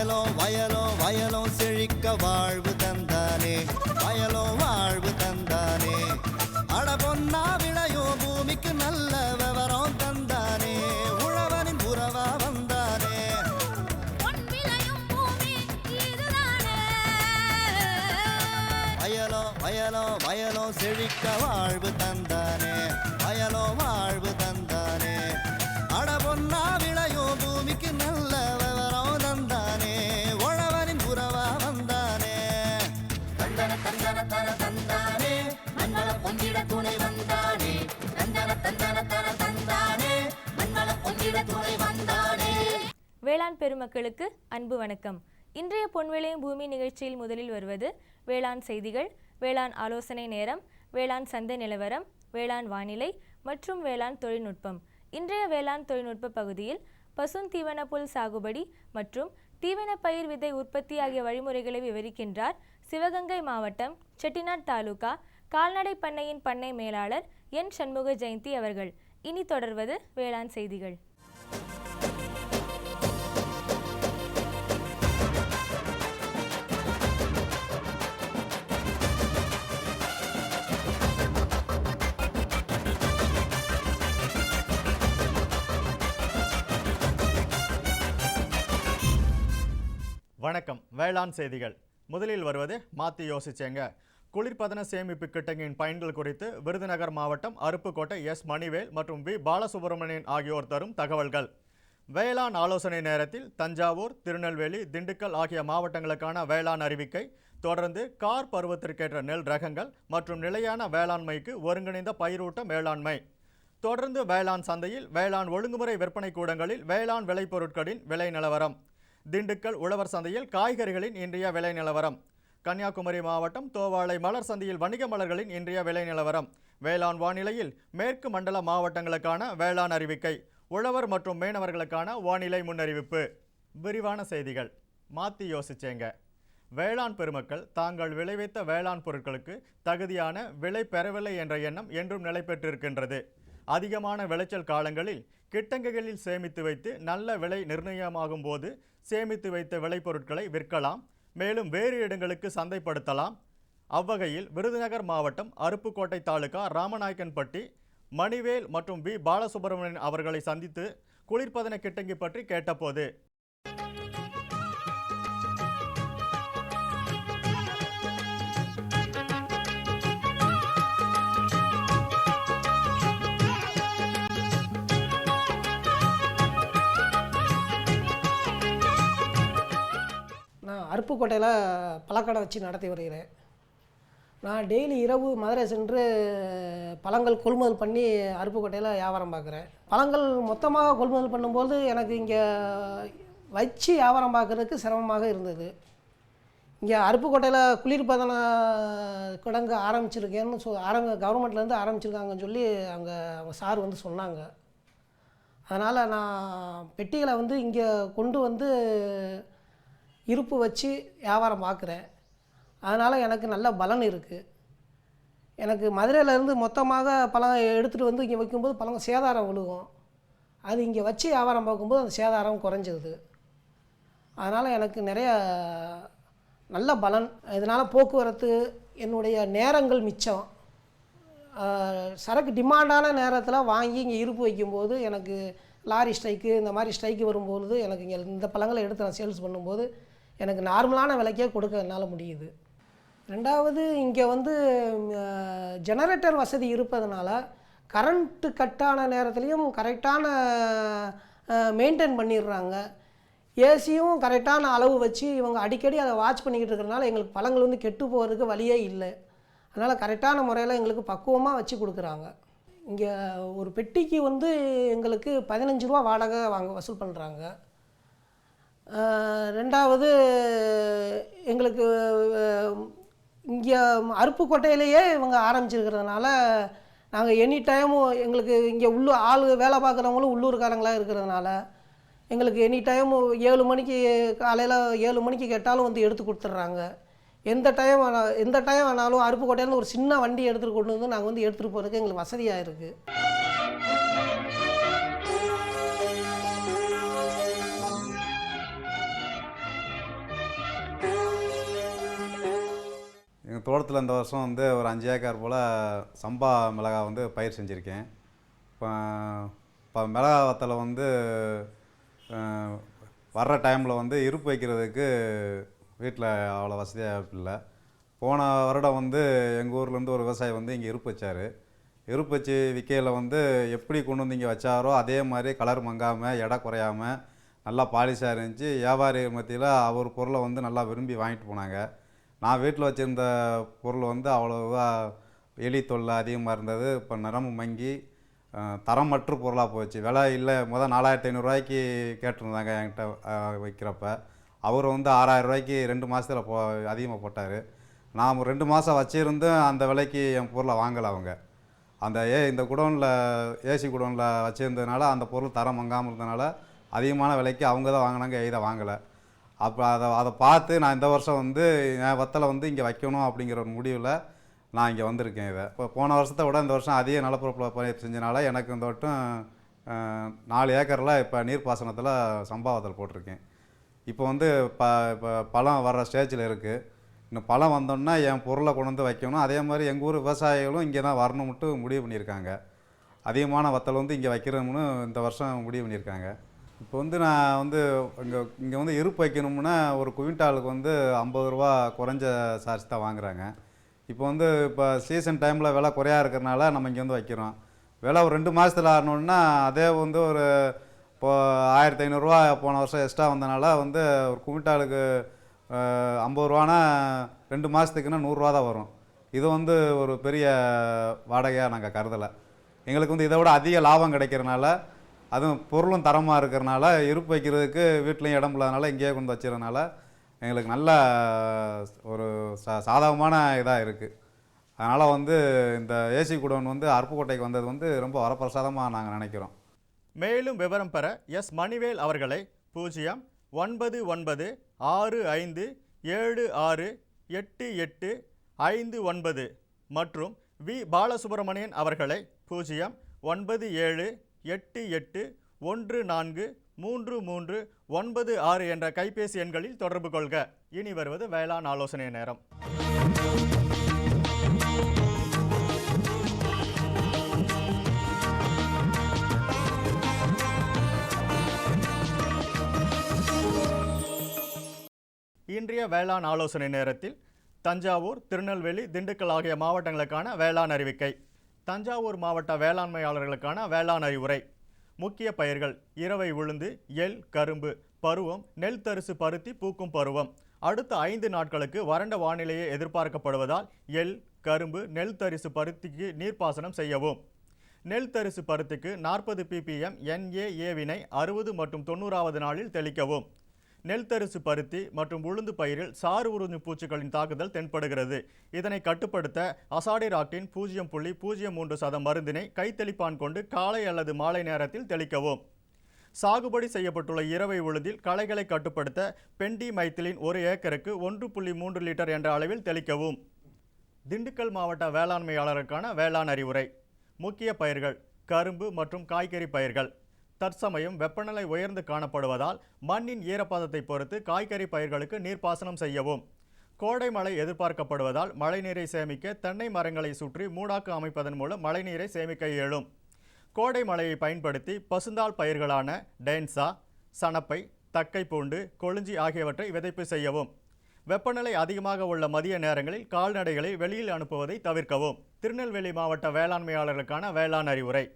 வயலும் செழிக்க வாழ்வு தந்தானே, வயலும் வாழ்வு தந்தானே. அட பொன்னா விளையும் பூமிக்கு நல்ல விவரம் தந்தானே, உழவனின் உறவா வந்தானே. வயலும் செழிக்க வாழ்வு தந்தானே, வயலும் வாழ்வு தந்தானே. அட பொன்னா விளையும் பூமிக்கு நல்ல விவரம் தந்தானே, உழவனின் உறவா வந்தானே. தந்தன தந்தன தர தந்தானே, மண்வள பொங்கிட துணை வந்தானே. தந்தன தந்தன தர தந்தானே, மண்வள பொங்கிட துணை வந்தானே. வேளாண் பெருமக்களுக்கு அன்பு வணக்கம். இன்றைய பொன்விளையும் பூமி நிகழ்ச்சியில் முதலில் வருவது வேளாண் செய்திகள், வேளாண் ஆலோசனை நேரம், வேளாண் சந்தை நிலவரம், வேளாண் வானிலை மற்றும் வேளாண் தொழில்நுட்பம். இன்றைய வேளாண் தொழில்நுட்ப பகுதியில் பசுந்தீவன புல் சாகுபடி மற்றும் தீவன பயிர் விதை உற்பத்தி ஆகிய வழிமுறைகளை விவரிக்கின்றார் சிவகங்கை மாவட்டம் செட்டிநாட் தாலுகா கால்நடை பண்ணையின் பண்ணை மேலாளர் என் சண்முக ஜெயந்தி அவர்கள். இனி தொடர்வது வேளாண் செய்திகள். வணக்கம். வேளாண் செய்திகள். முதலில் வருவது மாத்தி யோசிச்சேங்க. குளிர்பதன சேமிப்பு கிட்டங்கின் பயன்கள் குறித்து விருதுநகர் மாவட்டம் அருப்புக்கோட்டை எஸ் மணிவேல் மற்றும் வி பாலசுப்ரமணியன் ஆகியோர் தரும் தகவல்கள். வேளாண் ஆலோசனை நேரத்தில் தஞ்சாவூர், திருநெல்வேலி, திண்டுக்கல் ஆகிய மாவட்டங்களுக்கான வேளாண் அறிவிக்கை, தொடர்ந்து கார் பருவத்திற்கேற்ற நெல் ரகங்கள் மற்றும் நிலையான வேளாண்மைக்கு ஒருங்கிணைந்த பயிரூட்ட மேலாண்மை, தொடர்ந்து வேளாண் சந்தையில் வேளாண் ஒழுங்குமுறை விற்பனை கூடங்களில் வேளாண் விளைபொருட்களின் விலை நிலவரம், திண்டுக்கல் உழவர் சந்தையில் காய்கறிகளின் இன்றைய விலை நிலவரம், கன்னியாகுமரி மாவட்டம் தோவாளை மலர் சந்தையில் வணிக மலர்களின் இன்றைய விலை நிலவரம், வேளாண் வானிலையில் மேற்கு மண்டல மாவட்டங்களுக்கான வேளாண் அறிவிக்கை, உழவர் மற்றும் மீனவர்களுக்கான வானிலை முன்னறிவிப்பு. விரிவான செய்திகள். மாற்றி யோசிச்சேங்க. வேளாண் பெருமக்கள் தாங்கள் விளைவித்த வேளாண் பொருட்களுக்கு தகுதியான விலை பெறவில்லை என்ற எண்ணம் என்றும் நிலை பெற்றிருக்கின்றது. அதிகமான விளைச்சல் காலங்களில் கிட்டங்குகளில் சேமித்து வைத்து நல்ல விலை நிர்ணயமாகும் போது சேமித்து வைத்த விளைபொருட்களை விற்கலாம், மேலும் வேறு இடங்களுக்கு சந்தைப்படுத்தலாம். அவ்வகையில் விருதுநகர் மாவட்டம் அருப்புக்கோட்டை தாலுகா ராமநாயக்கன்பட்டி மணிவேல் மற்றும் வி பாலசுப்ரமணியன் அவர்களை சந்தித்து குளிர்பதன கிட்டங்கி பற்றி கேட்டபோது, நான் அருப்புக்கோட்டையில் பழக்கடை வச்சு நடத்தி வருகிறேன். நான் டெய்லி இரவு மதுரை சென்று பழங்கள் கொள்முதல் பண்ணி அருப்புக்கோட்டையில் வியாபாரம் பார்க்குறேன். பழங்கள் மொத்தமாக கொள்முதல் பண்ணும்போது எனக்கு இங்கே வச்சு வியாபாரம் பார்க்குறதுக்கு சிரமமாக இருந்தது. இங்கே அருப்புக்கோட்டையில் குளிர்பதன கிடங்கு ஆரம்பிச்சிருக்கேன்னு கவர்மெண்ட்லேருந்து ஆரம்பிச்சிருக்காங்கன்னு சொல்லி அவங்க சார் வந்து சொன்னாங்க. அதனால் நான் பெட்டிகளை வந்து இங்கே கொண்டு வந்து இருப்பு வச்சு வியாபாரம் பார்க்குறேன். அதனால் எனக்கு நல்ல பலன் இருக்குது. எனக்கு மதுரையிலேருந்து மொத்தமாக பழம் எடுத்துகிட்டு வந்து இங்கே வைக்கும்போது பழம் சேதாரம் விழுகும். அது இங்கே வச்சு வியாபாரம் பார்க்கும்போது அந்த சேதாரம் குறைஞ்சிருது. அதனால் எனக்கு நிறைய நல்ல பலன். இதனால் போக்குவரத்து, என்னுடைய நேரங்கள் மிச்சம். சரக்கு டிமாண்டான நேரத்தில் வாங்கி இங்கே இருப்பு வைக்கும்போது எனக்கு லாரி ஸ்ட்ரைக்கு இந்த மாதிரி ஸ்ட்ரைக்கு வரும்போது எனக்கு இங்கே இந்த பழங்களை எடுத்து நான் சேல்ஸ் பண்ணும்போது எனக்கு நார்மலான விலைக்கே கொடுக்க என்னால் முடியுது. ரெண்டாவது, இங்கே வந்து ஜெனரேட்டர் வசதி இருப்பதனால கரண்ட்டு கட்டான நேரத்துலையும் கரெக்டான மெயின்டைன் பண்ணிடுறாங்க. ஏசியும் கரெக்டான அளவு வச்சு இவங்க அடிக்கடி அதை வாட்ச் பண்ணிக்கிட்டு இருக்கிறதுனால எங்களுக்கு பழங்கள் வந்து கெட்டு போகிறதுக்கு வழியே இல்லை. அதனால் கரெக்டான முறையில் எங்களுக்கு பக்குவமாக வச்சு கொடுக்குறாங்க. இங்கே ஒரு பெட்டிக்கு வந்து எங்களுக்கு 15 ரூபா வாடகை வசூல் பண்ணுறாங்க. ரெண்டாவது, எங்களுக்கு இங்கே அருப்புக்கோட்டையிலேயே இவங்க ஆரம்பிச்சிருக்கிறதுனால நாங்கள் எனி டைமும் எங்களுக்கு இங்கே ஆள் வேலை பார்க்குறவங்களும் உள்ளூர்காரங்களாக இருக்கிறதுனால எங்களுக்கு எனி டைமும் 7 மணிக்கு காலையில் 7 மணிக்கு கேட்டாலும் வந்து எடுத்து கொடுத்துட்றாங்க. எந்த டைம் வேணாலும் அருப்புக்கோட்டையிலேருந்து ஒரு சின்ன வண்டி எடுத்துகிட்டு கொண்டு வந்து நாங்கள் வந்து எடுத்துகிட்டு போகிறதுக்கு எங்களுக்கு வசதியாக இருக்குது. தோட்டத்தில் இந்த வருஷம் வந்து ஒரு 5 ஏக்கர் போல் சம்பா மிளகா வந்து பயிர் செஞ்சுருக்கேன். இப்போ மிளகா வத்தலை வந்து வர்ற டைமில் வந்து இருப்பு வைக்கிறதுக்கு வீட்டில் அவ்வளோ வசதியாக இல்லை. போன வருடம் வந்து எங்கள் ஊர்லேருந்து ஒரு விவசாயி வந்து இங்கே இருப்பு வச்சார். இருப்பு வச்சு விற்கையில் வந்து எப்படி கொண்டு வந்து இங்கே வச்சாரோ அதே மாதிரி கலர் மங்காமல் எடை குறையாமல் நல்லா பாலிஷாக இருந்துச்சு. வியாபாரி மத்தியில் அவர் பொருளை வந்து நல்லா விரும்பி வாங்கிட்டு போனாங்க. நான் வீட்டில் வச்சுருந்த பொருள் வந்து அவ்வளோவா எலி தொல்லை அதிகமாக இருந்தது. இப்போ நிறமு மங்கி தரமற்ற பொருளாக போச்சு. விலை இல்லை, முதல் 4500 கேட்டிருந்தாங்க என்கிட்ட வைக்கிறப்ப. அவர் வந்து 6000 ரூபாய்க்கு 2 மாதத்தில் அதிகமாக போட்டார். நான் 2 மாதம் வச்சுருந்தும் அந்த விலைக்கு என் பொருளை வாங்கலை அவங்க. அந்த இந்த குடோனில் ஏசி குடோனில் வச்சுருந்ததுனால அந்த பொருள் தரம் மங்காமல் இருந்ததுனால அதிகமான விலைக்கு அவங்க தான் வாங்கினாங்க, இதை வாங்கலை. அப்போ அதை பார்த்து நான் இந்த வருஷம் வந்து என் வத்தலை வந்து இங்கே வைக்கணும் அப்படிங்கிற ஒரு முடிவில் நான் இங்கே வந்திருக்கேன். இதை இப்போ போன வருஷத்தை விட இந்த வருஷம் அதிக நிலப்பரப்பில் பயிர் செஞ்சனால எனக்கு இந்த வட்டம் 4 ஏக்கரில் இப்போ நீர்ப்பாசனத்தில் சம்பா வத்தல் போட்டிருக்கேன். இப்போ வந்து இப்போ பழம் வர்ற ஸ்டேஜில் இருக்குது. இன்னும் பழம் வந்தோன்னா என் பொருளை கொண்டு வந்து வைக்கணும். அதே மாதிரி எங்கள் ஊர் விவசாயிகளும் இங்கே தான் வரணும்ட்டு முடிவு பண்ணியிருக்காங்க. அதிகமான வத்தல் வந்து இங்கே வைக்கிறோம்னு இந்த வருஷம் முடிவு பண்ணியிருக்காங்க. இப்போ வந்து நான் வந்து இங்கே வந்து இருப்பு வைக்கணும்னா ஒரு குவிண்டாலுக்கு வந்து 50 ரூபா குறைஞ்ச சார்ஜ் தான் வாங்குறாங்க. இப்போ சீசன் டைமில் விலை குறையாக இருக்கிறனால நம்ம இங்கே வந்து வைக்கிறோம். விலை ஒரு 2 மாதத்தில் ஆடணுன்னா அதே வந்து ஒரு இப்போது 1500 ரூபா போன வருஷம் எக்ஸ்ட்ரா வந்தனால வந்து ஒரு குவிண்டாலுக்கு 50 ரூபானா 2 மாதத்துக்குன்னா 100 ரூபா தான் வரும். இது வந்து ஒரு பெரிய வாடகையாக நாங்கள் கருதலை. எங்களுக்கு வந்து இதை விட அதிக லாபம் கிடைக்கிறனால, அதுவும் பொருளும் தரமாக இருக்கிறனால, இருப்பு வைக்கிறதுக்கு வீட்லேயும் இடம் இல்லாதனால இங்கேயே கொண்டு வச்சுறதுனால எங்களுக்கு நல்ல ஒரு சாதகமான இதாக இருக்குது. அதனால் வந்து இந்த ஏசி குடோன் வந்து அருப்புக்கோட்டைக்கு வந்தது வந்து ரொம்ப வரப்பிரசாதமாக நாங்கள் நினைக்கிறோம். மேலும் விவரம் பெற எஸ் மணிவேல் அவர்களை 09965768859 மற்றும் வி பாலசுப்ரமணியன் அவர்களை 09788143396 என்ற கைபேசி எண்களில் தொடர்பு கொள்க. இனி வருவது வேளாண் ஆலோசனை நேரம். இன்றைய வேளாண் ஆலோசனை நேரத்தில் தஞ்சாவூர், திருநெல்வேலி, திண்டுக்கல் ஆகிய மாவட்டங்களுக்கான வேளாண் அறிவிக்கை, தஞ்சாவூர் மாவட்ட வேளாண்மையாளர்களுக்கான வேளாண் அறிவுரை, முக்கிய பயிர்கள் இரவை உளுந்து, எள், கரும்பு, பருவம், நெல் தரிசு பருத்தி பூக்கும் பருவம். அடுத்த 5 நாட்களுக்கு வறண்ட வானிலையே எதிர்பார்க்கப்படுவதால் எள், கரும்பு, நெல் தரிசு பருத்திக்கு நீர்ப்பாசனம் செய்யவும். நெல் தரிசு பருத்திக்கு 40 ppm NAA-வினை 60 மற்றும் 90வது நாளில் தெளிக்கவும். நெல் தரிசு பருத்தி மற்றும் உளுந்து பயிரில் சாறு உறிஞ்சும் பூச்சிகளின் தாக்குதல் தென்படுகிறது. இதனை கட்டுப்படுத்த அசாடிராக்டின் 0.03% மருந்தினை கைத்தெளிப்பான் கொண்டு காலை அல்லது மாலை நேரத்தில் தெளிக்கவும். சாகுபடி செய்யப்பட்டுள்ள இரவை உளுந்தில் களைகளை கட்டுப்படுத்த பென்டி மைத்திலின் 1 ஏக்கருக்கு 1.3 லிட்டர் என்ற அளவில் தெளிக்கவும். திண்டுக்கல் மாவட்ட வேளாண்மையாளருக்கான வேளாண் அறிவுரை, முக்கிய பயிர்கள் கரும்பு மற்றும் காய்கறி பயிர்கள். தற்சமயம் வெப்பநிலை உயர்ந்து காணப்படுவதால் மண்ணின் ஈரப்பதத்தை பொறுத்து காய்கறி பயிர்களுக்கு நீர்ப்பாசனம் செய்யவும். கோடை மழை எதிர்பார்க்கப்படுவதால் மழைநீரை சேமிக்க தென்னை மரங்களை சுற்றி மூடாக்கு அமைப்பதன் மூலம் மழைநீரை சேமிக்க இயலும். கோடை மழையை பயன்படுத்தி பசுந்தாள் பயிர்களான டேன்சா, சணப்பை, தக்கை பூண்டு, கொளிஞ்சி ஆகியவற்றை விதைப்பு செய்யவும். வெப்பநிலை அதிகமாக உள்ள மதிய நேரங்களில் கால்நடைகளை வெளியில் அனுப்புவதை தவிர்க்கவும். திருநெல்வேலி மாவட்ட வேளாண்மையாளர்களுக்கான வேளாண் அறிவுரை,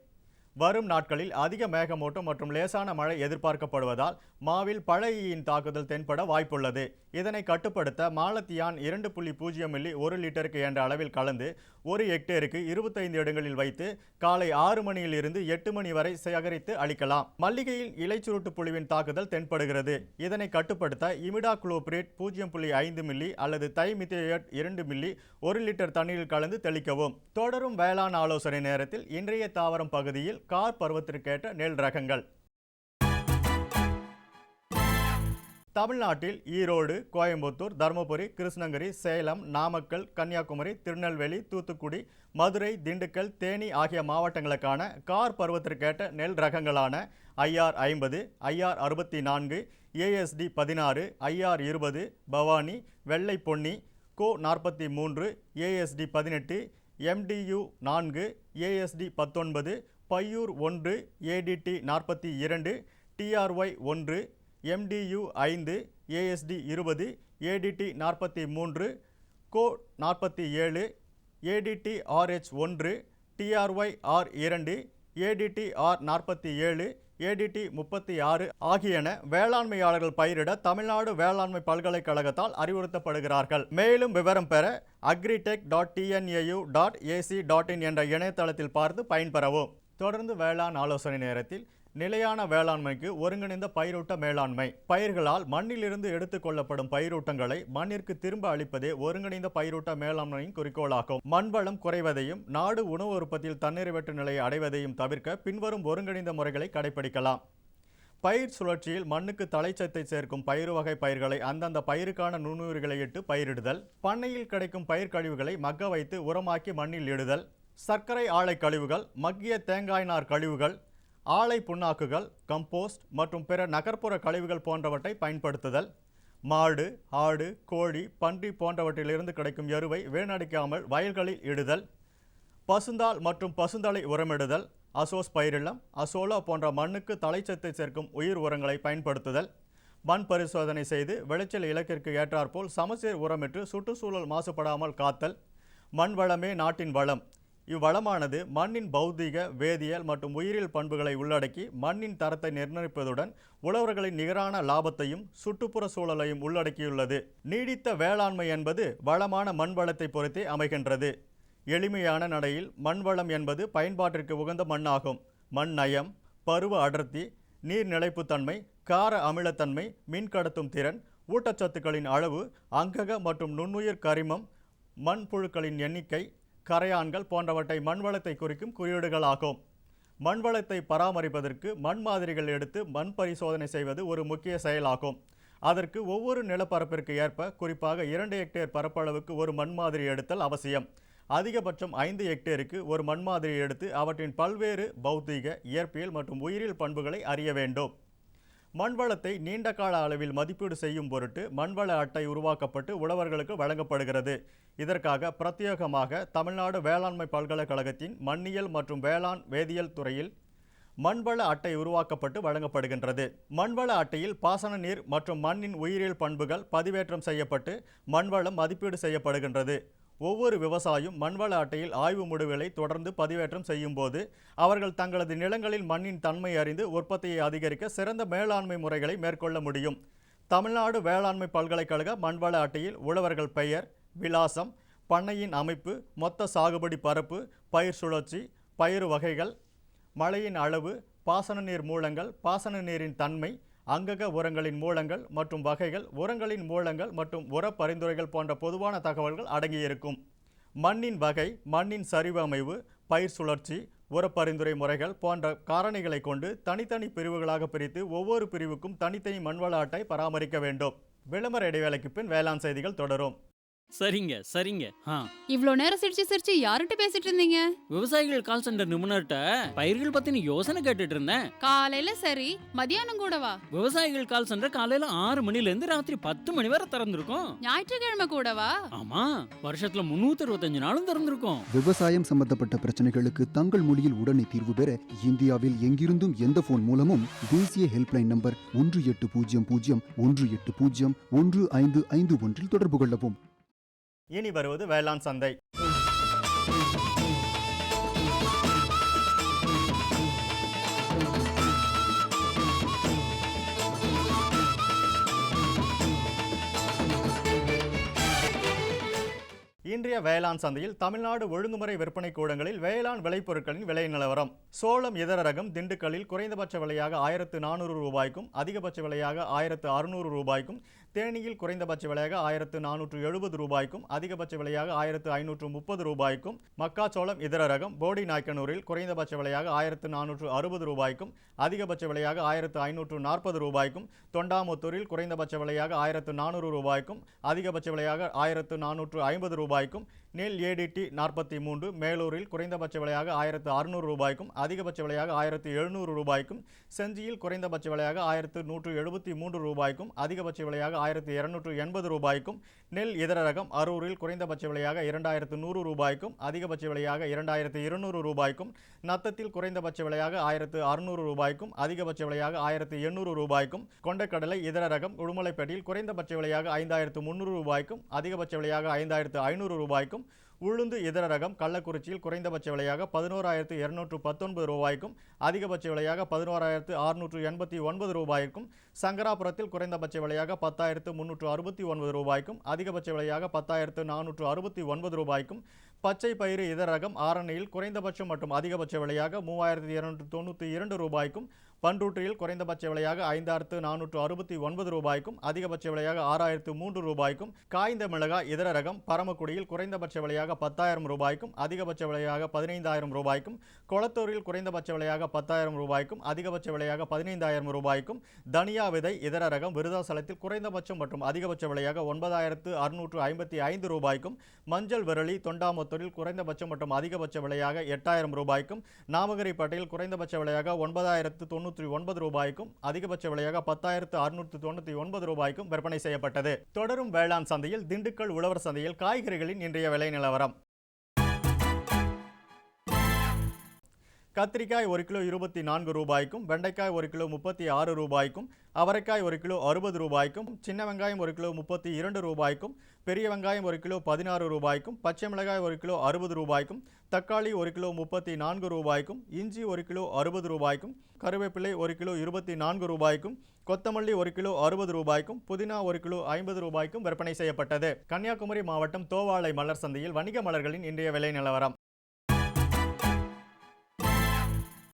வரும் நாட்களில் அதிக மேகமூட்டம் மற்றும் லேசான மழை எதிர்பார்க்கப்படுவதால் மாவில் பழையின் தாக்குதல் தென்பட வாய்ப்புள்ளது. இதனை கட்டுப்படுத்த மாலத்தியான் 2.0 மில்லி 1 லிட்டருக்கு என்ற அளவில் கலந்து 1 ஹெக்டேருக்கு 25 இடங்களில் வைத்து காலை 6 மணியில் இருந்து 8 மணி வரை சேகரித்து அளிக்கலாம். மல்லிகையில் இலைச்சுருட்டு புழுவின் தாக்குதல் தென்படுகிறது. இதனை கட்டுப்படுத்த இமிடாக்ளோபிரேட் 0.5 மில்லி அல்லது தைமித்தேட் 2 மில்லி 1 லிட்டர் தண்ணீரில் கலந்து தெளிக்கவும். தொடரும் வேளாண் ஆலோசனை நேரத்தில் இன்றைய தாவரம் பகுதியில் கார் பருவத்திற்கேற்ற நெல் ரகங்கள். தமிழ்நாட்டில் ஈரோடு, கோயம்புத்தூர், தருமபுரி, கிருஷ்ணகிரி, சேலம், நாமக்கல், கன்னியாகுமரி, திருநெல்வேலி, தூத்துக்குடி, மதுரை, திண்டுக்கல், தேனி ஆகிய மாவட்டங்களுக்கான கார் பருவத்திற்கேற்ற நெல் ரகங்களான IR 50, IR 64, ASD 16, IR 20, Bhavani, வெள்ளை பொன்னி, கோ 43, ASD 18, MDU 4, ASD 19, Paiyur 1, ADT 42, TRY 1, MDU 5, ASD 20, ADT 43, கோ 47, ADT RH 1, TRY R2, ADT R47, ADT 36 ஆகியன வேளாண்மையாளர்கள் பயிரிட தமிழ்நாடு வேளாண்மை பல்கலைக்கழகத்தால் அறிவுறுத்தப்படுகிறார்கள். மேலும் விவரம் பெற agritech.tnau.ac.in என்ற இணையதளத்தில் பார்த்து பயன்பெறவும். தொடர்ந்து வேளாண் ஆலோசனை நேரத்தில் நிலையான வேளாண்மைக்கு ஒருங்கிணைந்த பயிரூட்ட மேலாண்மை. பயிர்களால் மண்ணிலிருந்து எடுத்துக்கொள்ளப்படும் பயிரூட்டங்களை மண்ணிற்கு திரும்ப அளிப்பதே ஒருங்கிணைந்த பயிரூட்ட மேலாண்மையின் குறிக்கோளாகும். மண்வளம் குறைவதையும் நாடு உணவு உற்பத்தியில் தன்னிறைவற்ற நிலையை அடைவதையும் தவிர்க்க பின்வரும் ஒருங்கிணைந்த முறைகளை கடைபிடிக்கலாம். பயிர் சுழற்சியில் மண்ணுக்கு தழைச்சத்தை சேர்க்கும் பயிறு வகை பயிர்களை அந்தந்த பயிருக்கான நுண்ணுயிர்களை இட்டு பயிரிடுதல். பண்ணையில் கிடைக்கும் பயிர் கழிவுகளை மக்க வைத்து உரமாக்கி மண்ணில் இடுதல். சர்க்கரை ஆலை கழிவுகள், மக்கிய தேங்காய் நார் கழிவுகள், ஆலை புண்ணாக்குகள், கம்போஸ்ட் மற்றும் பிற நகர்ப்புற கழிவுகள் போன்றவற்றை பயன்படுத்துதல். மாடு, ஆடு, கோழி, பன்றி போன்றவற்றிலிருந்து கிடைக்கும் எருவை வீணடிக்காமல் வயல்களில் இடுதல். பசுந்தாள் மற்றும் பசுந்தலை உரமிடுதல். அசோஸ் பயிரில்லம், அசோலா போன்ற மண்ணுக்கு தழைச்சத்தை சேர்க்கும் உயிர் உரங்களை பயன்படுத்துதல். மண் பரிசோதனை செய்து விளைச்சல் இலக்கிற்கு ஏற்றாற்போல் சமச்சீர் உரமிட்டு சுற்றுச்சூழல் மாசுபடாமல் காத்தல். மண் வளமே நாட்டின் வளம். இவ்வளமானது மண்ணின் பௌதீக, வேதியியல் மற்றும் உயிரியல் பண்புகளை உள்ளடக்கி மண்ணின் தரத்தை நிர்ணயிப்பதுடன் உழவர்களின் நிகரான லாபத்தையும் சுற்றுப்புற சூழலையும் உள்ளடக்கியுள்ளது. நீடித்த வேளாண்மை என்பது வளமான மண் வளத்தை பொறுத்தே அமைகின்றது. எளிமையான நடையில் மண் வளம் என்பது பயன்பாட்டிற்கு உகந்த மண்ணாகும். மண் நயம், பருவ அடர்த்தி, நீர் நிலைப்புத்தன்மை, கார அமிலத்தன்மை, மின்கடத்தும் திறன், ஊட்டச்சத்துக்களின் அளவு, அங்கக மற்றும் நுண்ணுயிர் கரிமம், மண் புழுக்களின் எண்ணிக்கை, கரையான்கள் போன்றவற்றை மண்வளத்தை குறிக்கும் குறியீடுகளாகும். மண்வளத்தை பராமரிப்பதற்கு மண் மாதிரிகள் எடுத்து மண் பரிசோதனை செய்வது ஒரு முக்கிய செயலாகும். அதற்கு ஒவ்வொரு நிலப்பரப்பிற்கு ஏற்ப குறிப்பாக 2 ஹெக்டேர் பரப்பளவுக்கு ஒரு மண் மாதிரி எடுத்தல் அவசியம். அதிகபட்சம் 5 ஹெக்டேருக்கு ஒரு மண் மாதிரி எடுத்து அவற்றின் பல்வேறு பௌத்தீக, இயற்பியல் மற்றும் உயிரியல் பண்புகளை அறிய வேண்டும். மண்வளத்தை நீண்ட கால அளவில் மதிப்பீடு செய்யும் பொருட்டு மண்வள அட்டை உருவாக்கப்பட்டு உழவர்களுக்கு வழங்கப்படுகிறது. இதற்காக பிரத்யேகமாக தமிழ்நாடு வேளாண்மை பல்கலைக்கழகத்தின் மண்ணியல் மற்றும் வேளாண் வேதியியல் துறையில் மண்வள அட்டை உருவாக்கப்பட்டு வழங்கப்படுகின்றது. மண்வள அட்டையில் பாசன நீர் மற்றும் மண்ணின் உயிரியல் பண்புகள் பதிவேற்றம் செய்யப்பட்டு மண்வளம் மதிப்பீடு செய்யப்படுகின்றது. ஒவ்வொரு விவசாயியும் மண்வள அட்டையில் ஆய்வு முடிவுகளை தொடர்ந்து பதிவேற்றம் செய்யும் போது அவர்கள் தங்களது நிலங்களில் மண்ணின் தன்மை அறிந்து உற்பத்தியை அதிகரிக்க சிறந்த மேலாண்மை முறைகளை மேற்கொள்ள முடியும். தமிழ்நாடு வேளாண்மை பல்கலைக்கழக மண்வள அட்டையில் உழவர்கள் பெயர், விலாசம், பண்ணையின் அமைப்பு, மொத்த சாகுபடி பரப்பு, பயிர் சுழற்சி, பயிர் வகைகள், மழையின் அளவு, பாசன நீர் மூலங்கள், பாசன நீரின் தன்மை, அங்கக உரங்களின் மூலங்கள் மற்றும் வகைகள், உரங்களின் மூலங்கள் மற்றும் உர பரிந்துரைகள் போன்ற பொதுவான தகவல்கள் அடங்கியிருக்கும். மண்ணின் வகை, மண்ணின் சரிவு அமைவு, பயிர் சுழற்சி, உர பரிந்துரை முறைகள் போன்ற காரணிகளை கொண்டு தனித்தனி பிரிவுகளாக பிரித்து ஒவ்வொரு பிரிவுக்கும் தனித்தனி மண்வள அட்டை பராமரிக்க வேண்டும். விளம்பர இடைவேளைக்கு பின் வேளாண் செய்திகள் தொடரும். சரிங்க சரிங்க. இவ்ளோ நேரம் சிரிச்சு சிரிச்சு யார்கிட்ட பேசிட்டு இருந்தீங்க? விவசாயிகள் கால் சென்டர் நிபுணர்கிட்ட பயிர்கள் பத்தின யோசனை கேட்டுட்டு இருந்தேன். காலையில சரி, மதியானம் கூடவா? விவசாயிகள் கால் சென்டர் காலையில 6 மணில இருந்து ராத்திரி 10 மணி வரை திறந்திருக்கும். ஞாயிற்றுக்கிழமை கூடவா? ஆமா, வருஷத்துல 365 நாளும் திறந்திருக்கும். விவசாயம் சம்பந்தப்பட்ட பிரச்சனைகளுக்கு தங்கள் மொழியில் உடனே தீர்வு பெற இந்தியாவில் எங்கிருந்தும் எந்த போன் மூலமும் தேசிய ஹெல்ப்லைன் நம்பர் 1800-180-1551 தொடர்பு கொள்ளவும். இனி வருவது வேளாண் சந்தை. இன்றைய வேளாண் சந்தையில் தமிழ்நாடு ஒழுங்குமுறை விற்பனை கூடங்களில் வேளாண் விளைபொருட்களின் விலை நிலவரம். சோளம் இதர ரகம் திண்டுக்கல்லில் குறைந்தபட்ச விலையாக 1400 ரூபாய்க்கும் அதிகபட்ச விலையாக 1600 ரூபாய்க்கும், தேனியில் குறைந்தபட்ச விலையாக 1470 ரூபாய்க்கும் அதிகபட்ச விலையாக 1530 ரூபாய்க்கும், மக்காச்சோளம் இதர ரகம் போடி நாய்க்கனூரில் குறைந்தபட்ச விலையாக 1460 ரூபாய்க்கும் அதிகபட்ச விலையாக 1540 ரூபாய்க்கும், தொண்டாமுத்தூரில் குறைந்தபட்ச விலையாக 1400 ரூபாய்க்கும் அதிகபட்ச விலையாக 1450 ரூபாய்க்கும், நெல் ADT 43 மேலூரில் குறைந்தபட்ச விலையாக 1600 ரூபாய்க்கும் அதிகபட்ச விலையாக 1700 ரூபாய்க்கும், செஞ்சியில் குறைந்தபட்ச விலையாக 1173 ரூபாய்க்கும் அதிகபட்ச விலையாக 1280 ரூபாய்க்கும், நெல் இதர ரகம் அரூரில் குறைந்தபட்ச விலையாக 2100 ரூபாய்க்கும் அதிகபட்ச விலையாக 2200 ரூபாய்க்கும், நத்தத்தில் குறைந்தபட்ச விலையாக 1600 ரூபாய்க்கும் அதிகபட்ச விலையாக 1800 ரூபாய்க்கும், கொண்டைக்கடலை இதர ரகம் உடுமலைப்பேட்டையில் குறைந்தபட்ச விலையாக 5300 ரூபாய்க்கும் அதிகபட்ச விலையாக 5500 ரூபாய்க்கும், உளுந்து இதர ரகம் கள்ளக்குறிச்சியில் குறைந்தபட்ச விலையாக 11219 ரூபாய்க்கும் அதிகபட்ச விலையாக 11689 ரூபாய்க்கும், சங்கராபுரத்தில் குறைந்தபட்ச விலையாக 10369 ரூபாய்க்கும் அதிகபட்ச விலையாக 10469 ரூபாய்க்கும், பச்சை பயிறு இதர ரகம் ஆரணியில் குறைந்தபட்சம் மற்றும் அதிகபட்ச விலையாக 3292 ரூபாய்க்கும், பண்ருட்டியில் குறைந்தபட்ச விலையாக 5469 ரூபாய்க்கும் அதிகபட்ச விலையாக 6003 ரூபாய்க்கும், காய்ந்த மிளகாய் இதர ரகம் பரமக்குடியில் குறைந்தபட்ச விலையாக 10,000 ரூபாய்க்கும் அதிகபட்ச விலையாக 15,000 ரூபாய்க்கும், கொளத்தூரில் குறைந்தபட்ச விலையாக 10,000 ரூபாய்க்கும் அதிகபட்ச விலையாக 15,000 ரூபாய்க்கும், தனியா விதை இதர ரகம் விருதாசலத்தில் குறைந்தபட்சம் மற்றும் அதிகபட்ச விலையாக 9,655 ரூபாய்க்கும், மஞ்சள் விரலி தொண்டாமுத்தூரில் குறைந்தபட்சம் மற்றும் அதிகபட்ச விலையாக 8,000 ரூபாய்க்கும், நாமகிரிப்பேட்டையில் குறைந்தபட்ச விலையாக 9,099 ரூபாய்க்கும் அதிகபட்ச விலையாக 10,699 ரூபாய்க்கும் விற்பனை செய்யப்பட்டது. தொடரும் வேளாண் சந்தையில் திண்டுக்கல் உழவர் சந்தையில் காய்கறிகளின் இன்றைய விலை நிலவரம். கத்திரிக்காய் 1 கிலோ 24 ரூபாய்க்கும், வெண்டைக்காய் 1 கிலோ 36 ரூபாய்க்கும், அவரைக்காய் 1 கிலோ 60 ரூபாய்க்கும், சின்ன வெங்காயம் 1 கிலோ 32 ரூபாய்க்கும், பெரிய வெங்காயம் 1 கிலோ 16 ரூபாய்க்கும், பச்சை மிளகாய் 1 கிலோ 60 ரூபாய்க்கும், தக்காளி 1 கிலோ 34 ரூபாய்க்கும், இஞ்சி 1 கிலோ 60 ரூபாய்க்கும், கருவேப்பிலை 1 கிலோ 24 ரூபாய்க்கும், கொத்தமல்லி 1 கிலோ 60 ரூபாய்க்கும், புதினா 1 கிலோ 50 ரூபாய்க்கும் விற்பனை செய்யப்பட்டது. கன்னியாகுமரி மாவட்டம் தோவாளை மலர் சந்தையில் வணிக மலர்களின் இன்றைய விலை நிலவரம்.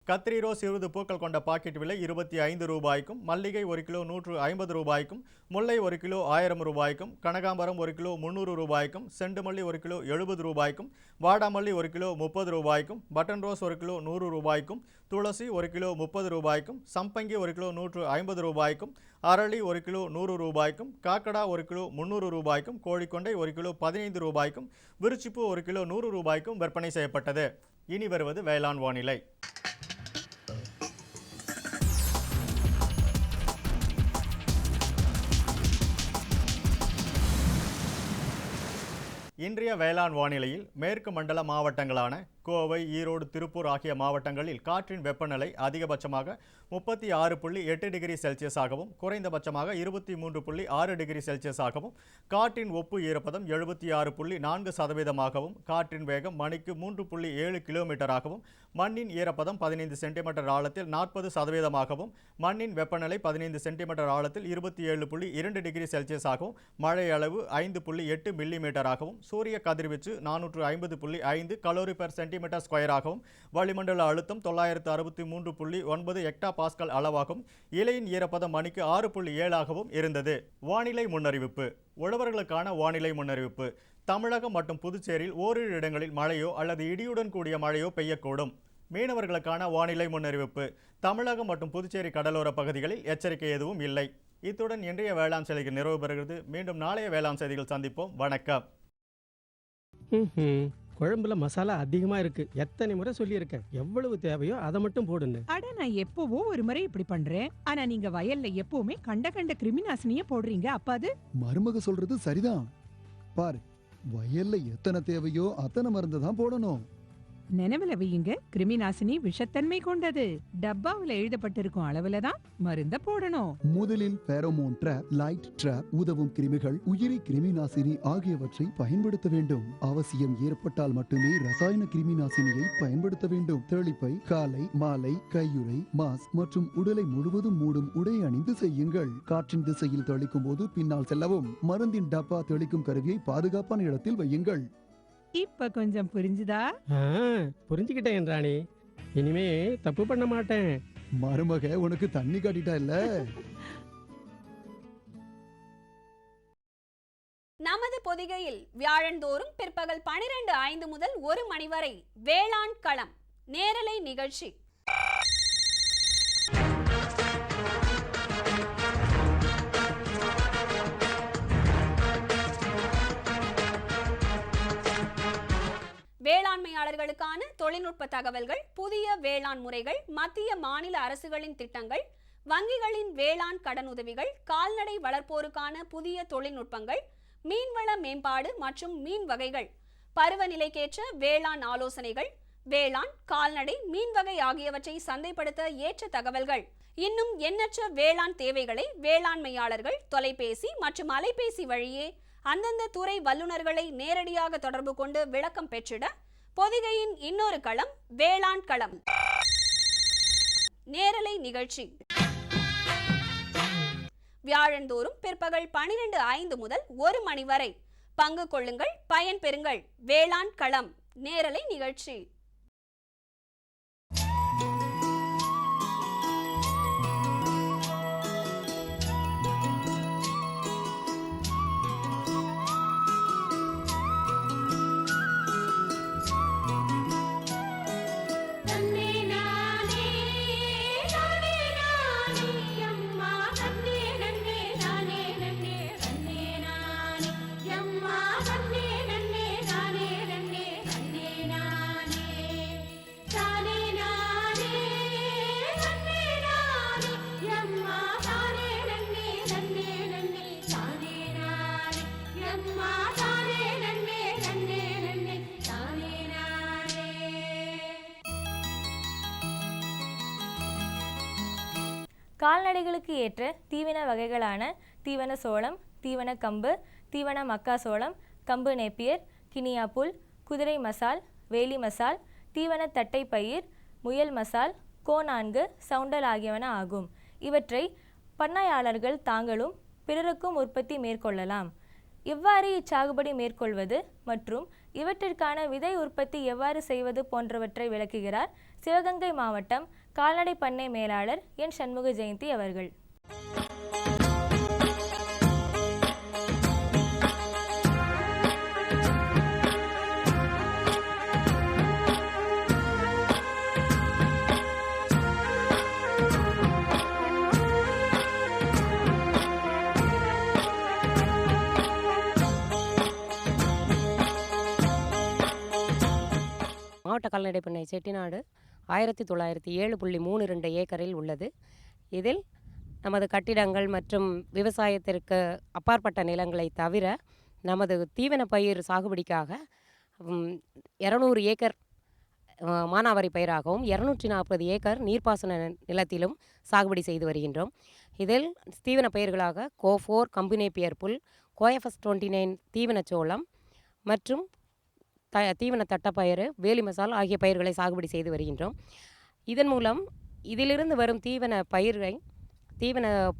கத்திரி ரோஸ் 20 பூக்கள் கொண்ட பாக்கெட் விலை 25 ரூபாய்க்கும், மல்லிகை 1 கிலோ 150 ரூபாய்க்கும், முல்லை 1 கிலோ 1000 ரூபாய்க்கும், கனகாம்பரம் 1 கிலோ 300 ரூபாய்க்கும், செண்டுமல்லி 1 கிலோ 70 ரூபாய்க்கும், வாடாமல்லி 1 கிலோ 30 ரூபாய்க்கும், பட்டன் ரோஸ் 1 கிலோ 100 ரூபாய்க்கும், துளசி 1 கிலோ 30 ரூபாய்க்கும், சம்பங்கி 1 கிலோ 150 ரூபாய்க்கும், அரளி 1 கிலோ 100 ரூபாய்க்கும், காக்கடா 1 கிலோ 300 ரூபாய்க்கும், கோழிக்கொண்டை 1 கிலோ 15 ரூபாய்க்கும், விருச்சிப்பு 1 கிலோ 100 ரூபாய்க்கும் விற்பனை செய்யப்பட்டது. இனி வருவது வேளாண் வானிலை. இன்றைய வேளாண் வானிலையில் மேற்கு மண்டல மாவட்டங்களான கோவை, ஈரோடு, திருப்பூர் ஆகிய மாவட்டங்களில் காற்றின் வெப்பநிலை அதிகபட்சமாக 36.8 டிகிரி செல்சியஸாகவும் குறைந்தபட்சமாக 23.6 டிகிரி செல்சியஸாகவும், காற்றின் ஒப்பு ஈரப்பதம் 76.4%, காற்றின் வேகம் மணிக்கு 3.7 கிலோமீட்டராகவும், மண்ணின் ஈரப்பதம் 15 சென்டிமீட்டர் ஆழத்தில் 40%, மண்ணின் வெப்பநிலை 15 சென்டிமீட்டர் ஆழத்தில் 27.2 டிகிரி செல்சியஸாகவும், மழை அளவு 5.8 மில்லிமீட்டராகவும், சூரிய கதிர்வீச்சு 450.5 கலோரி பெர் சென்டிமீட்டர் ஸ்கொயராகவும், வளிமண்டல அழுத்தம் 963.9 ஹெக்டா பாஸ்கல் அளவாகவும், இலையின் ஈரப்பதம் மணிக்கு 6.7 இருந்தது. வானிலை முன்னறிவிப்பு. உழவர்களுக்கான வானிலை முன்னறிவிப்பு. தமிழகம் மற்றும் புதுச்சேரியில் ஓரிரு இடங்களில் மழையோ அல்லது இடியுடன் கூடிய மழையோ பெய்யக்கூடும். மீனவர்களுக்கான வானிலை முன்னறிவிப்பு. தமிழகம் மற்றும் புதுச்சேரி கடலோர பகுதிகளில் எச்சரிக்கை எதுவும் இல்லை. இத்துடன் இன்றைய வேளாண் செய்திகள் நிறைவு பெறுகிறது. மீண்டும் நாளைய வேளாண் செய்திகள் சந்திப்போம். வணக்கம். குழம்புல மசாலா அதிகமா இருக்கு. எத்தனை முறை சொல்லியிருக்கேன், எவ்வளவு தேவையோ அதை மட்டும் போடுன்னு. அட, நான் எப்பவோ ஒரு முறை இப்படி பண்றேன். ஆனா நீங்க வயல்ல எப்பவுமே கண்ட கிருமிநாசினிய போடுறீங்க. அப்ப அது மருமக சொல்றது சரிதான். பாரு, வயல்ல எத்தனை தேவையோ அத்தனை மருந்து தான் போடணும். நினைவுல வையுங்க, கிருமிநாசினி விஷத்தன்மை கொண்டது. டப்பாவுல எழுதப்பட்டிருக்கும் அளவுல தான் மருந்த போடணும். முதலில் பேரோமோன் ட்ராப், லைட் ட்ராப், உதவும் கிருமிகள், உயிரி கிருமிநாசினி ஆகியவற்றை பயன்படுத்த வேண்டும். அவசியம் ஏற்பட்டால் மட்டுமே ரசாயன கிருமிநாசினியை பயன்படுத்த வேண்டும். தெளிப்பை காலை, மாலை, கையுறை, மாஸ்க் மற்றும் உடலை முழுவதும் மூடும் உடை அணிந்து செய்யுங்கள். காற்றின் திசையில் தெளிக்கும் போது பின்னால் செல்லவும். மருந்தின் டப்பா தெளிக்கும் கருவியை பாதுகாப்பான இடத்தில் வையுங்கள். இப்ப கொஞ்சம் புரிஞ்சுதா? புரிஞ்சுக்கிட்டேன் ராணி. இனிமே தப்பு பண்ண மாட்டேன். மருமக உனக்கு தண்ணி காட்டிட்டா இல்ல. நமது பொதிகையில் வியாழந்தோறும் பிற்பகல் 12:05 முதல் 1 மணி வரை வேளாண் களம் நேரலை நிகழ்ச்சி. வேளாண்மையாளர்களுக்கான தொழில்நுட்ப தகவல்கள், புதிய வேளாண் முறைகள், மத்திய மாநில அரசுகளின் திட்டங்கள், வங்கிகளின் வேளாண் கடனுதவிகள், கால்நடை வளர்ப்போருக்கான புதிய தொழில்நுட்பங்கள், மீன்வள மேம்பாடு மற்றும் மீன் வகைகள், பருவநிலைக்கேற்ற வேளாண் ஆலோசனைகள், வேளாண், கால்நடை, மீன் வகை ஆகியவற்றை சந்தைப்படுத்த ஏற்ற தகவல்கள், இன்னும் எண்ணற்ற வேளாண் தேவைகளை வேளாண்மையாளர்கள் தொலைபேசி மற்றும் அலைபேசி வழியே அந்தந்த துறை வல்லுநர்களை நேரடியாக தொடர்பு கொண்டு விளக்கம் பெற்றிட பொதிகையின் இன்னொரு களம் வேளாண் களம் நேரலை நிகழ்ச்சி. வியாழந்தோறும் பிற்பகல் 12:05 முதல் 1 மணி வரை பங்கு கொள்ளுங்கள், பயன் பெறுங்கள். வேளாண் களம் நேரலை நிகழ்ச்சி. கால்நடைகளுக்கு ஏற்ற தீவன வகைகளான தீவன சோளம், தீவன கம்பு, தீவன மக்காசோளம், கம்பு நேப்பியர், கினியா புல், குதிரை மசால், வேலி மசால், தீவன தட்டை பயிர், முயல் மசால், கோநான்கு, சவுண்டல் ஆகியவன ஆகும். இவற்றை பண்ணையாளர்கள் தாங்களும் பிறருக்கும் உற்பத்தி மேற்கொள்ளலாம். எவ்வாறு இச்சாகுபடி மேற்கொள்வது மற்றும் இவற்றிற்கான விதை உற்பத்தி எவ்வாறு செய்வது போன்றவற்றை விளக்குகிறார் சிவகங்கை மாவட்டம் கால்நடை பண்ணை மேலாளர் என் சண்முக ஜெயந்தி அவர்கள். மாவட்ட கால்நடை பண்ணை செட்டிநாடு 1907.32 ஏக்கரில் உள்ளது. இதில் நமது கட்டிடங்கள் மற்றும் விவசாயத்திற்கு அப்பாற்பட்ட நிலங்களை தவிர நமது தீவன பயிர் சாகுபடிக்காக 200 ஏக்கர் மானாவாரி பயிராகவும் 240 ஏக்கர் நீர்ப்பாசன நிலத்திலும் சாகுபடி செய்து வருகின்றோம். இதில் தீவன பயிர்களாக கோஃபோர் கம்புனேப்பியர் புல், கோஎஃப்எஸ் 29 தீவன சோளம் மற்றும் தீவன தட்டப்பயிறு, வேலி மசால் ஆகிய பயிர்களை சாகுபடி செய்து வருகின்றோம். இதன் மூலம் இதிலிருந்து வரும் தீவன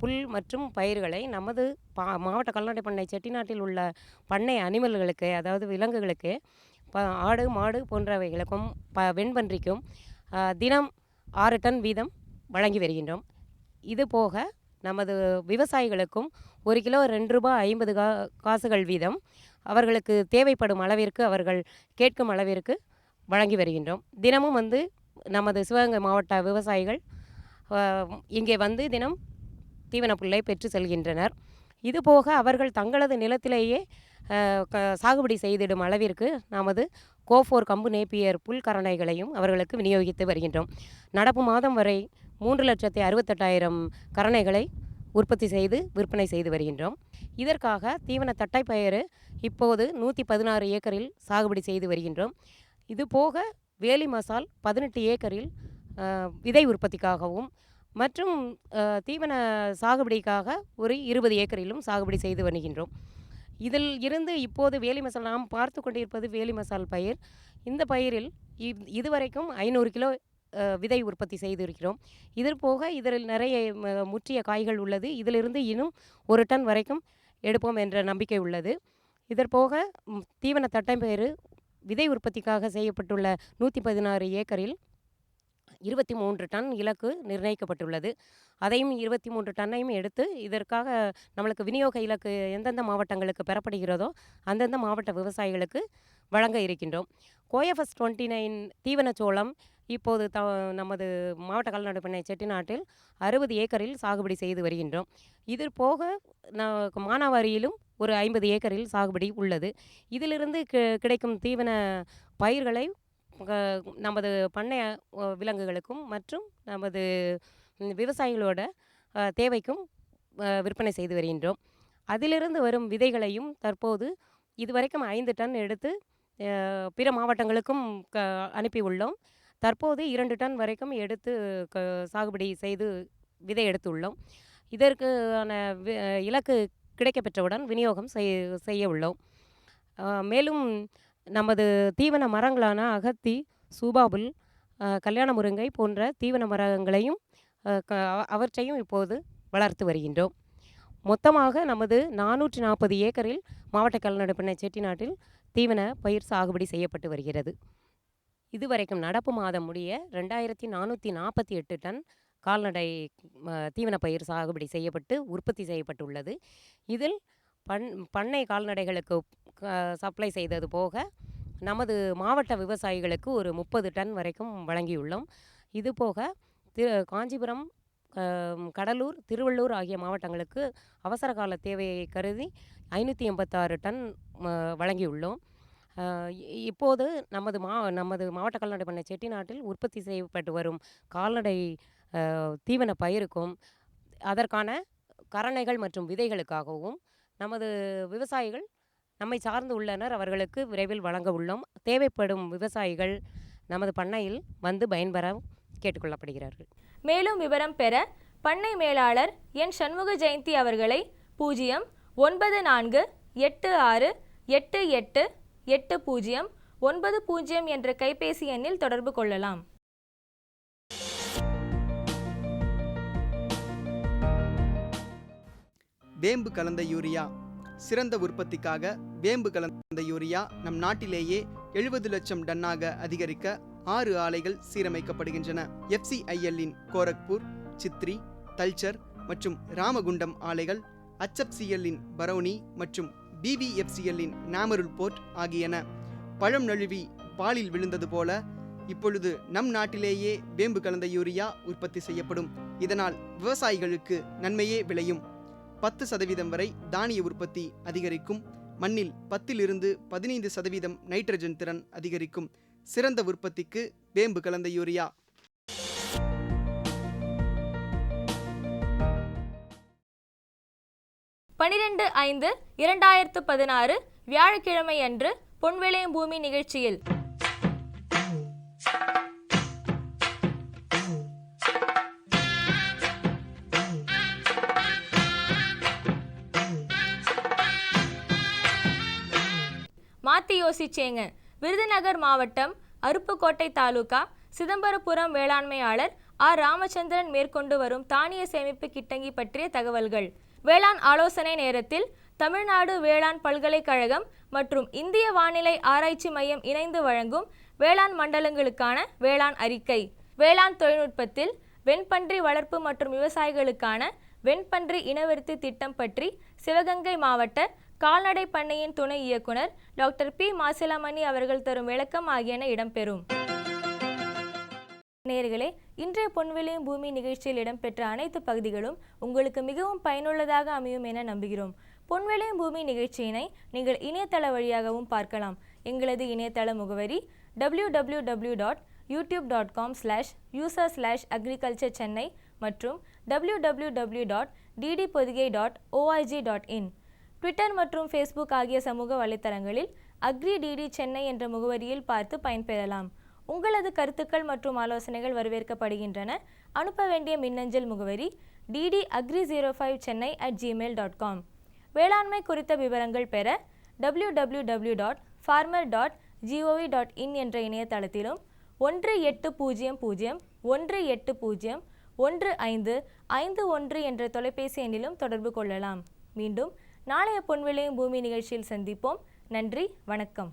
புல் மற்றும் பயிர்களை நமது மாவட்ட கால்நடை பண்ணை செட்டிநாட்டில் உள்ள பண்ணை அனிமல்களுக்கு, அதாவது விலங்குகளுக்கு, ஆடு மாடு போன்றவைகளுக்கும் வெண்பன்றிக்கும் தினம் 6 டன் வீதம் வழங்கி வருகின்றோம். இதுபோக நமது விவசாயிகளுக்கும் 1 கிலோ 2 ரூபாய் 50 காசுகள் வீதம் அவர்களுக்கு தேவைப்படும் அளவிற்கு, அவர்கள் கேட்கும் அளவிற்கு வழங்கி வருகின்றோம். தினமும் நமது சிவகங்கை மாவட்ட விவசாயிகள் இங்கே தினம் தீவன புல்லை பெற்று செல்கின்றனர். இதுபோக அவர்கள் தங்களது நிலத்திலேயே சாகுபடி செய்திடும் அளவிற்கு நமது கோஃபோர் கம்பு நேப்பியர் புல் கரணைகளையும் அவர்களுக்கு விநியோகித்து வருகின்றோம். நடப்பு மாதம் வரை 3,68,000 கரணைகளை உற்பத்தி செய்து விற்பனை செய்து வருகின்றோம். இதற்காக தீவன தட்டை பயிறு இப்போது 116 ஏக்கரில் சாகுபடி செய்து வருகின்றோம். இதுபோக வேலி மசால் 18 ஏக்கரில் விதை உற்பத்திக்காகவும் மற்றும் தீவன சாகுபடிக்காக ஒரு 20 ஏக்கரிலும் சாகுபடி செய்து வருகின்றோம். இதில் இருந்து இப்போது வேலி மசால் நாம் பார்த்து கொண்டிருப்பது வேலி மசால் பயிர். இந்த பயிரில் இதுவரைக்கும் 500 கிலோ விதை உற்பத்தி செய்திருக்கிறோம். இதற்போக இதில் நிறைய முற்றிய காய்கள் உள்ளது. இதிலிருந்து இன்னும் 1 டன் வரைக்கும் எடுப்போம் என்ற நம்பிக்கை உள்ளது. இதற்போக தீவன தட்டைப்பயிறு விதை உற்பத்திக்காக செய்யப்பட்டுள்ள 116 ஏக்கரில் 23 டன் இலக்கு நிர்ணயிக்கப்பட்டுள்ளது. அதையும் 23 டன்னையும் எடுத்து இதற்காக நம்மளுக்கு விநியோக இலக்கு எந்தெந்த மாவட்டங்களுக்கு பெறப்படுகிறதோ அந்தந்த மாவட்ட விவசாயிகளுக்கு வழங்க இருக்கின்றோம். கோஎஃப்எஸ் 29 தீவன சோளம் இப்போது நமது மாவட்ட கால்நடை பண்ணை செட்டிநாட்டில் 60 ஏக்கரில் சாகுபடி செய்து வருகின்றோம். இது போக மானாவாரியிலும் ஒரு 50 ஏக்கரில் சாகுபடி உள்ளது. இதிலிருந்து கிடைக்கும் தீவன பயிர்களை நமது பண்ணை விலங்குகளுக்கும் மற்றும் நமது விவசாயிகளோட தேவைக்கும் விற்பனை செய்து வருகின்றோம். அதிலிருந்து வரும் விதைகளையும் தற்போது இதுவரைக்கும் 5 டன் எடுத்து பிற மாவட்டங்களுக்கும் அனுப்பி உள்ளோம். தற்போது 2 டன் வரைக்கும் எடுத்து சாகுபடி செய்து விதை எடுத்துள்ளோம். இதற்கான இலக்கு கிடைக்கப்பெற்றவுடன் விநியோகம் செய்ய உள்ளோம். மேலும் நமது தீவன மரங்களான அகத்தி, சூபாபுல், கல்யாண முருங்கை போன்ற தீவன மரங்களையும் அவற்றையும் இப்போது வளர்த்து வருகின்றோம். மொத்தமாக நமது 440 ஏக்கரில் மாவட்ட கால்நடை பண்ணை செட்டிநாட்டில் தீவன பயிர் சாகுபடி செய்யப்பட்டு வருகிறது. இதுவரைக்கும் நடப்பு மாதம் முடிய 2448 டன் கால்நடை தீவன பயிர் சாகுபடி செய்யப்பட்டு உற்பத்தி செய்யப்பட்டுள்ளது. இதில் பண்ணை கால்நடைகளுக்கு சப்ளை செய்தது போக நமது மாவட்ட விவசாயிகளுக்கு ஒரு 30 டன் வரைக்கும் வழங்கியுள்ளோம். இதுபோக காஞ்சிபுரம், கடலூர், திருவள்ளூர் ஆகிய மாவட்டங்களுக்கு அவசர கால தேவையை கருதி 586 டன் வழங்கியுள்ளோம். இப்போது நமது மாவட்ட கால்நடை பண்ணை செட்டிநாட்டில் உற்பத்தி செய்யப்பட்டு வரும் கால்நடை தீவன பயிருக்கும் அதற்கான கரணைகள் மற்றும் விதைகளுக்காகவும் நமது விவசாயிகள் நம்மை சார்ந்து உள்ளனர். அவர்களுக்கு விரைவில் வழங்க உள்ளோம். தேவைப்படும் விவசாயிகள் நமது பண்ணையில் வந்து பயன்பெற கேட்டுக்கொள்ளப்படுகிறார்கள். மேலும் விவரம் பெற பண்ணை மேலாளர் என் சண்முக ஜெயந்தி அவர்களை 09486888090 என்ற கைபேசி எண்ணில் தொடர்பு கொள்ளலாம். வேம்பு கலந்த யூரியா. சிறந்த உற்பத்திக்காக வேம்பு கலந்த யூரியா நம் நாட்டிலேயே 70 லட்சம் டன்னாக அதிகரிக்க 6 ஆலைகள் சீரமைக்கப்படுகின்றன. FCIL-இன் கோரக்பூர், சித்ரி, தல்ச்சர் மற்றும் ராமகுண்டம் ஆலைகள், HFCL-இன் பரௌனி மற்றும் BVFCL-இன் நாமருல் போர்ட் ஆகியன. பழம் நழுவி பாலில் விழுந்தது போல இப்பொழுது நம் நாட்டிலேயே வேம்பு கலந்த யூரியா உற்பத்தி செய்யப்படும். இதனால் விவசாயிகளுக்கு நன்மையே விளையும். 10% வரை தானிய உற்பத்தி அதிகரிக்கும். மண்ணில் 10 to 15% நைட்ரஜன் திறன் அதிகரிக்கும். சிறந்த உற்பத்திக்கு வேம்பு கலந்த யூரியா. பன்னிரண்டு 5/2016 வியாழக்கிழமை அன்று பொன்விளையும் பூமி நிகழ்ச்சியில் மாத்தி யோசிச்சேங்க. விருதுநகர் மாவட்டம் அருப்புக்கோட்டை தாலுகா சிதம்பரபுரம் வேளாண்மையாளர் ஆர் ராமச்சந்திரன் மேற்கொண்டு வரும் தானிய சேமிப்பு கிட்டங்கி பற்றிய தகவல்கள். வேளாண் ஆலோசனை நேரத்தில் தமிழ்நாடு வேளாண் பல்கலைக்கழகம் மற்றும் இந்திய வானிலை ஆராய்ச்சி மையம் இணைந்து வழங்கும் வேளாண் மண்டலங்களுக்கான வேளாண் அறிக்கை. வேளாண் தொழில்நுட்பத்தில் வெண்பன்றி வளர்ப்பு மற்றும் விவசாயிகளுக்கான வெண்பன்றி இனவிருத்தி திட்டம் பற்றி சிவகங்கை மாவட்ட கால்நடை பண்ணையின் துணை இயக்குனர் டாக்டர் பி. மாசிலாமணி அவர்கள் தரும் விளக்கம் ஆகியன இடம்பெறும். நேயர்களே, இன்றைய பொன்விளையும் பூமி நிகழ்ச்சியில் இடம்பெற்ற அனைத்து பகுதிகளும் உங்களுக்கு மிகவும் பயனுள்ளதாக அமையும் என நம்புகிறோம். பொன்விளையும் பூமி நிகழ்ச்சியினை நீங்கள் இணையதள வழியாகவும் பார்க்கலாம். எங்களது இணையதள முகவரி www.youtube.com/user/agriculture-chennai மற்றும் www.ddpodigai.org.in. ட்விட்டர் மற்றும் ஃபேஸ்புக் ஆகிய சமூக வலைத்தளங்களில் அக்ரி-DD சென்னை என்ற முகவரியில் பார்த்து பயன்பெறலாம். உங்களது கருத்துக்கள் மற்றும் ஆலோசனைகள் வரவேற்கப்படுகின்றன. அனுப்ப வேண்டிய மின்னஞ்சல் முகவரி ddagri05chennai@gmail.com. வேளாண்மை குறித்த விவரங்கள் பெற www.farmer.gov.in என்ற இணையதளத்திலும் 1801801551 என்ற தொலைபேசி எண்ணிலும் தொடர்பு கொள்ளலாம். மீண்டும் நாளைய பொன்விளையும் பூமி நிகழ்ச்சியில் சந்திப்போம். நன்றி, வணக்கம்.